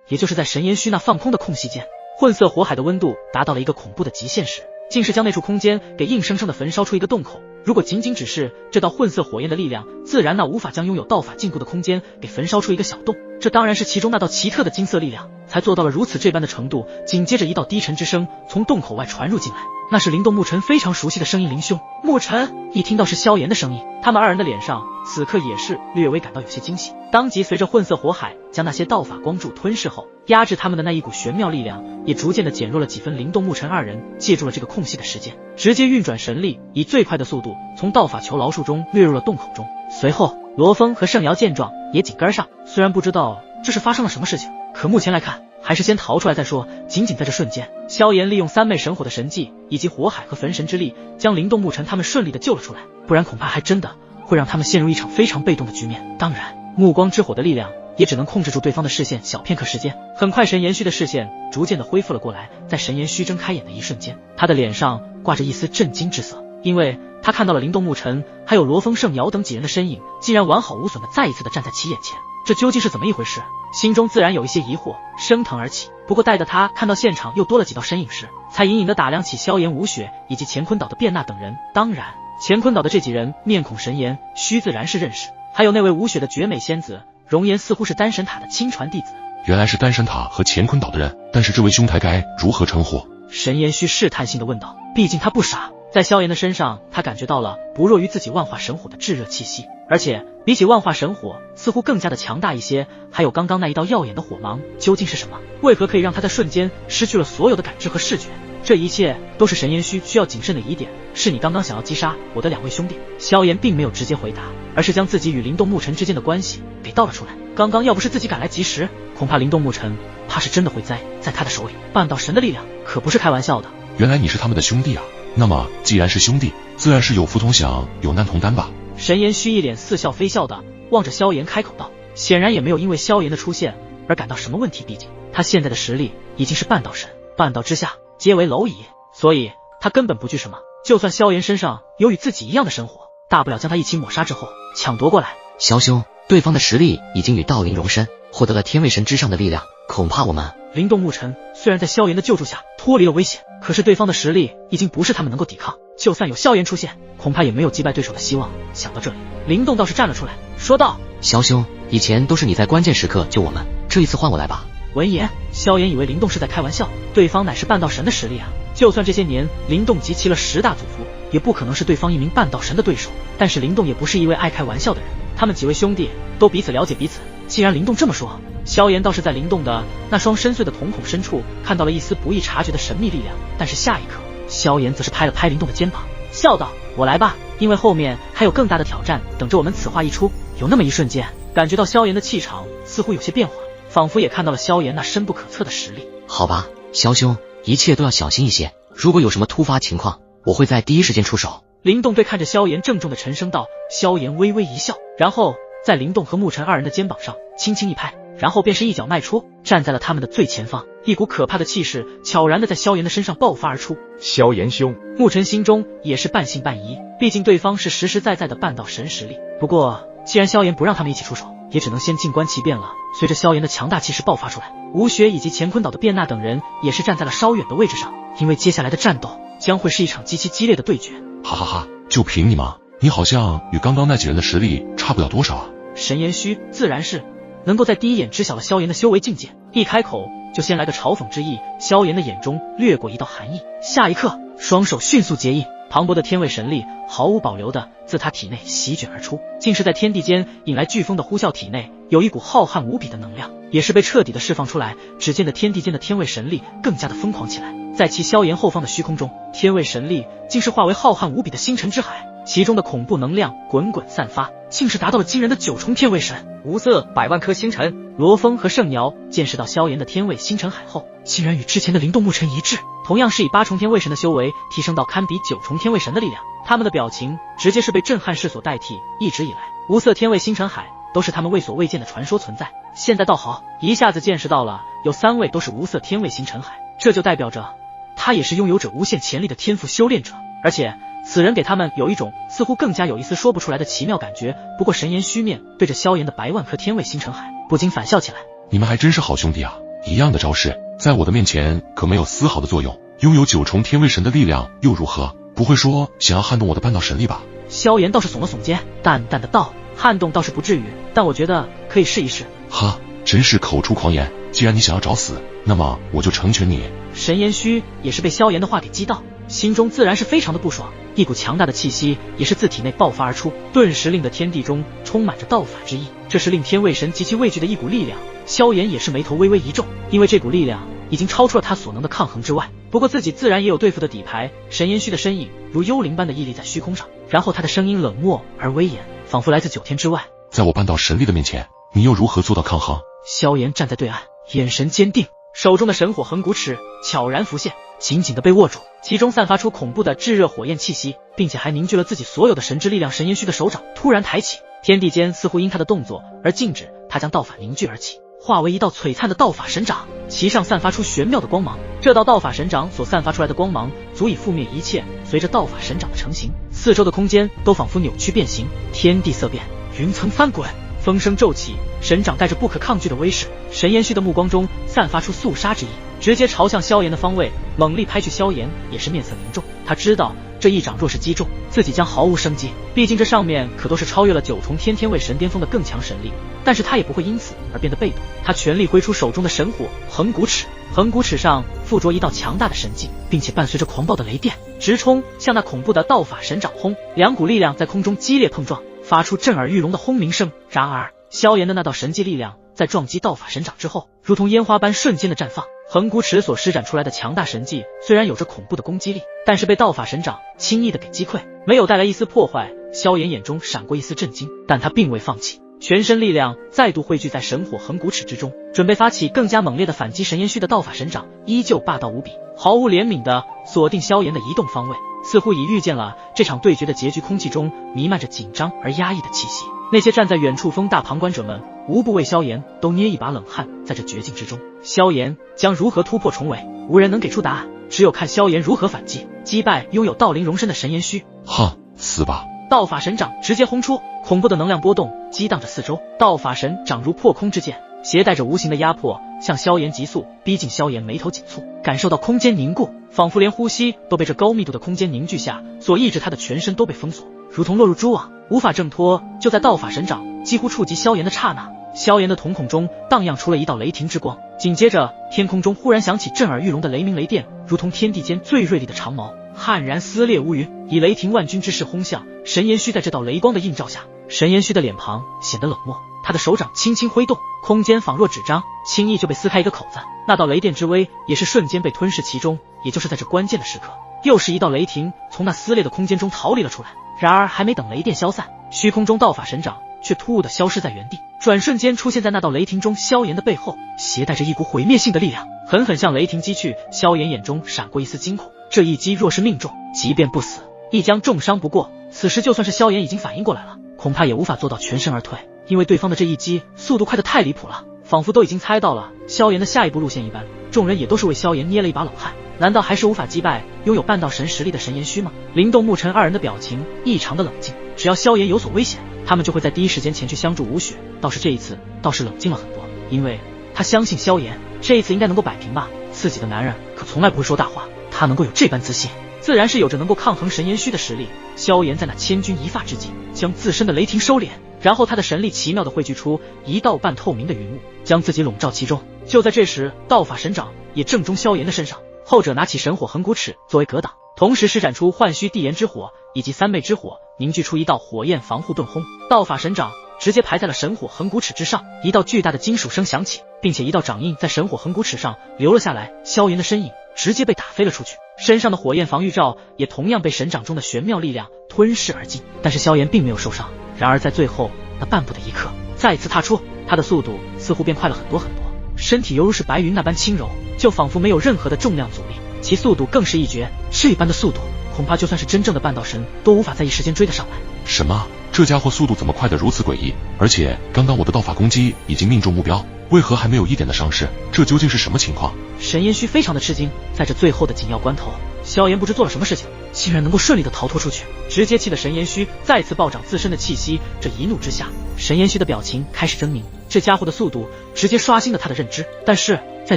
也就是在神岩虚那放空的空隙间，混色火海的温度达到了一个恐怖的极限时，竟是将那处空间给硬生生的焚烧出一个洞口。如果仅仅只是这道混色火焰的力量，自然那无法将拥有道法禁锢的空间给焚烧出一个小洞。这当然是其中那道奇特的金色力量才做到了如此这般的程度。紧接着一道低沉之声从洞口外传入进来，那是灵动牧尘非常熟悉的声音。灵兄，牧尘一听到是萧炎的声音，他们二人的脸上此刻也是略微感到有些惊喜。当即随着混色火海将那些道法光柱吞噬后，压制他们的那一股玄妙力量也逐渐的减弱了几分。灵动牧尘二人借助了这个空隙的时间，直接运转神力，以最快的速度从道法囚牢术中掠入了洞口中。随后罗峰和圣瑶见状也紧跟上，虽然不知道这是发生了什么事情，可目前来看还是先逃出来再说。仅仅在这瞬间，萧炎利用三昧神火的神技以及火海和焚神之力，将灵动牧尘他们顺利的救了出来，不然恐怕还真的会让他们陷入一场非常被动的局面。当然，目光之火的力量也只能控制住对方的视线小片刻时间。很快神岩虚的视线逐渐的恢复了过来，在神岩虚睁开眼的一瞬间，他的脸上挂着一丝震惊之色，因为他看到了灵动牧尘还有罗峰、圣瑶等几人的身影竟然完好无损的再一次的站在其眼前，这究竟是怎么一回事？心中自然有一些疑惑升腾而起。不过待得他看到现场又多了几道身影时，才隐隐的打量起萧炎、吴雪以及乾坤岛的卞娜等人。当然，乾坤岛的这几人面孔神颜，须自然是认识，还有那位吴雪的绝美仙子，容颜似乎是丹神塔的亲传弟子。原来是丹神塔和乾坤岛的人，但是这位兄台该如何称呼？神颜虚试探性的问道，毕竟他不傻，在萧炎的身上他感觉到了不弱于自己万化神火的炙热气息，而且比起万化神火似乎更加的强大一些。还有刚刚那一道耀眼的火芒究竟是什么？为何可以让他在瞬间失去了所有的感知和视觉？这一切都是神颜虚需要谨慎的疑点。是你刚刚想要击杀我的两位兄弟？萧炎并没有直接回答，而是将自己与灵动牧尘之间的关系给道了出来。刚刚要不是自己赶来及时，恐怕灵动牧尘怕是真的会栽在他的手里。半道神的力量可不是开玩笑的。原来你是他们的兄弟啊，那么既然是兄弟，自然是有福同享，有难同担吧。神颜虚一脸似笑非笑的望着萧炎开口道，显然也没有因为萧炎的出现而感到什么问题，毕竟他现在的实力已经是半道神，半道之下皆为蝼蚁，所以他根本不惧什么。就算萧炎身上有与自己一样的神火，大不了将他一起抹杀之后抢夺过来。萧兄，对方的实力已经与道灵融身，获得了天位神之上的力量，恐怕我们……灵动牧尘虽然在萧炎的救助下脱离了危险，可是对方的实力已经不是他们能够抵抗，就算有萧炎出现，恐怕也没有击败对手的希望。想到这里，灵动倒是站了出来，说道：萧兄，以前都是你在关键时刻救我们，这一次换我来吧。闻言，萧炎以为灵动是在开玩笑，对方乃是半道神的实力啊，就算这些年灵动集齐了10大祖父，也不可能是对方一名半道神的对手。但是灵动也不是一位爱开玩笑的人，他们几位兄弟都彼此了解彼此。既然灵动这么说，萧炎倒是在灵动的那双深邃的瞳孔深处看到了一丝不易察觉的神秘力量。但是下一刻，萧炎则是拍了拍灵动的肩膀，笑道：我来吧，因为后面还有更大的挑战等着我们。此话一出，有那么一瞬间，感觉到萧炎的气场似乎有些变化，仿佛也看到了萧炎那深不可测的实力。好吧，萧兄，一切都要小心一些，如果有什么突发情况，我会在第一时间出手。灵动对看着萧炎郑重的沉声道。萧炎微微一笑，然后在灵动和牧尘二人的肩膀上轻轻一拍，然后便是一脚迈出，站在了他们的最前方。一股可怕的气势悄然的在萧炎的身上爆发而出。萧炎兄，牧尘心中也是半信半疑，毕竟对方是实实在在的半道神实力。不过既然萧炎不让他们一起出手，也只能先静观其变了。随着萧炎的强大气势爆发出来，吴雪以及乾坤岛的卞娜等人也是站在了稍远的位置上，因为接下来的战斗将会是一场极其激烈的对决。哈哈哈，就凭你吗？你好像与刚刚那几人的实力差不了多少啊。神颜虚自然是能够在第一眼知晓了萧炎的修为境界，一开口就先来个嘲讽之意。萧炎的眼中掠过一道寒意，下一刻双手迅速结印，磅礴的天位神力毫无保留的自他体内席卷而出，竟是在天地间引来飓风的呼啸。体内有一股浩瀚无比的能量，也是被彻底的释放出来。只见的天地间的天位神力更加的疯狂起来，在其萧炎后方的虚空中，天位神力竟是化为浩瀚无比的星辰之海，其中的恐怖能量滚滚散发，竟是达到了惊人的9重天位神。无色100万颗星辰。罗峰和圣瑶见识到萧炎的天位星辰海后，竟然与之前的灵动牧尘一致，同样是以8重天位神的修为提升到堪比9重天位神的力量。他们的表情直接是被震撼世所代替。一直以来，无色天位星辰海都是他们畏所未见的传说存在，现在倒好，一下子见识到了有3位都是无色天位星辰海，这就代表着他也是拥有着无限潜力的天赋修炼者，而且此人给他们有一种似乎更加有一丝说不出来的奇妙感觉。不过神颜虚面对着萧炎的100万颗天位星辰海不禁反笑起来。你们还真是好兄弟啊，一样的招式，在我的面前可没有丝毫的作用。拥有9重天位神的力量又如何？不会说想要撼动我的半道神力吧？萧炎倒是耸了耸肩，淡淡的道：“撼动倒是不至于，但我觉得可以试一试。”哈，真是口出狂言！既然你想要找死，那么我就成全你。神延虚也是被萧炎的话给激到，心中自然是非常的不爽，一股强大的气息也是自体内爆发而出，顿时令得天地中充满着道法之意。这是令天位神极其畏惧的一股力量。萧炎也是眉头微微一皱，因为这股力量已经超出了他所能的抗衡之外。不过自己自然也有对付的底牌。神延虚的身影如幽灵般的屹立在虚空上，然后他的声音冷漠而威严，仿佛来自9天之外。在我半道神力的面前，你又如何做到抗衡？萧炎站在对岸，眼神坚定，手中的神火横骨尺悄然浮现，紧紧地被握住，其中散发出恐怖的炙热火焰气息，并且还凝聚了自己所有的神之力量。神延虚的手掌突然抬起，天地间似乎因他的动作而静止，他将道法凝聚而起，化为一道璀璨的道法神掌，其上散发出玄妙的光芒。这道道法神掌所散发出来的光芒足以覆灭一切。随着道法神掌的成型，四周的空间都仿佛扭曲变形，天地色变，云层翻滚，风声骤起，神掌带着不可抗拒的威势。神延虚的目光中散发出肃杀之意，直接朝向萧炎的方位猛力拍去。萧炎也是面色凝重，他知道这一掌若是击中，自己将毫无生机。毕竟这上面可都是超越了9重天位神巅峰的更强神力，但是他也不会因此而变得被动。他全力挥出手中的神火横骨尺，横骨尺上附着一道强大的神迹，并且伴随着狂暴的雷电，直冲向那恐怖的道法神掌。轰！两股力量在空中激烈碰撞，发出震耳欲聋的轰鸣声。然而萧炎的那道神迹力量在撞击道法神掌之后，如同烟花般瞬间的绽放。横骨尺所施展出来的强大神迹虽然有着恐怖的攻击力，但是被道法神掌轻易的给击溃，没有带来一丝破坏。萧炎眼中闪过一丝震惊，但他并未放弃，全身力量再度汇聚在神火横骨尺之中，准备发起更加猛烈的反击。神延虚的道法神掌依旧霸道无比，毫无怜悯的锁定萧炎的移动方位，似乎已预见了这场对决的结局。空气中弥漫着紧张而压抑的气息，那些站在远处风大旁观者们无不为萧炎都捏一把冷汗。在这绝境之中，萧炎将如何突破重围，无人能给出答案，只有看萧炎如何反击，击败拥有道灵容身的神延虚。哼，死吧！道法神掌直接轰出，恐怖的能量波动激荡着四周，道法神掌如破空之剑，携带着无形的压迫向萧炎急速逼近。萧炎眉头紧蹙，感受到空间凝固，仿佛连呼吸都被这高密度的空间凝聚下所抑制，他的全身都被封锁，如同落入蛛网，无法挣脱。就在道法神掌几乎触及萧炎的刹那，萧炎的瞳孔中荡漾出了一道雷霆之光，紧接着天空中忽然响起震耳欲聋的雷鸣雷电，如同天地间最锐利的长矛，悍然撕裂乌云，以雷霆万钧之势轰向神延虚。在这道雷光的映照下，神延虚的脸庞显得冷漠，他的手掌轻轻挥动，空间仿若纸张，轻易就被撕开一个口子。那道雷电之威也是瞬间被吞噬其中。也就是在这关键的时刻，又是一道雷霆从那撕裂的空间中逃离了出来。然而还没等雷电消散，虚空中道法神掌却突兀地消失在原地，转瞬间出现在那道雷霆中萧炎的背后，携带着一股毁灭性的力量，狠狠向雷霆击去。萧炎眼中闪过一丝惊恐，这一击若是命中，即便不死，亦将重伤不过。此时就算是萧炎已经反应过来了，恐怕也无法做到全身而退，因为对方的这一击速度快得太离谱了，仿佛都已经猜到了萧炎的下一步路线一般。众人也都是为萧炎捏了一把冷汗，难道还是无法击败拥有半道神实力的神延虚吗？灵动、沐尘二人的表情异常的冷静，只要萧炎有所危险，他们就会在第一时间前去相助吴雪。倒是这一次倒是冷静了很多，因为他相信萧炎这一次应该能够摆平吧。自己的男人可从来不会说大话，他能够有这般自信，自然是有着能够抗衡神延虚的实力。萧炎在那千钧一发之际，将自身的雷霆收敛，然后他的神力奇妙地汇聚出一道半透明的云雾，将自己笼罩其中。就在这时，道法神掌也正中萧炎的身上，后者拿起神火横骨尺作为格挡，同时施展出幻虚地炎之火以及三昧之火，凝聚出一道火焰防护盾。轰！道法神掌直接排在了神火横骨尺之上，一道巨大的金属声响起，并且一道掌印在神火横骨尺上留了下来。萧炎的身影直接被打飞了出去，身上的火焰防御罩也同样被神掌中的玄妙力量吞噬而尽。但是萧炎并没有受伤，然而在最后那半步的一刻，再次踏出，他的速度似乎变快了很多很多，身体犹如是白云那般轻柔，就仿佛没有任何的重量阻力，其速度更是一绝。这般的速度，恐怕就算是真正的半道神都无法在一时间追得上来。什么？这家伙速度怎么快得如此诡异？而且刚刚我的道法攻击已经命中目标，为何还没有一点的伤势？这究竟是什么情况？神延虚非常的吃惊，在这最后的紧要关头，萧炎不知做了什么事情，竟然能够顺利的逃脱出去，直接气得神炎虚再次暴涨自身的气息。这一怒之下，神炎虚的表情开始狰狞，这家伙的速度直接刷新了他的认知，但是在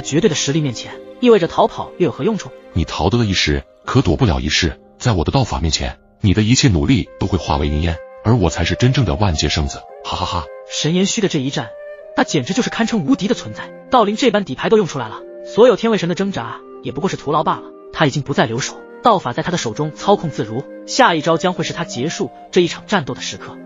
绝对的实力面前，意味着逃跑又有何用处？你逃得了一时，可躲不了一世。在我的道法面前，你的一切努力都会化为云烟，而我才是真正的万界圣子，哈哈哈！神炎虚的这一战，那简直就是堪称无敌的存在，道灵这般底牌都用出来了，所有天位神的挣扎也不过是徒劳罢了。他已经不再留手，道法在他的手中操控自如，下一招将会是他结束这一场战斗的时刻。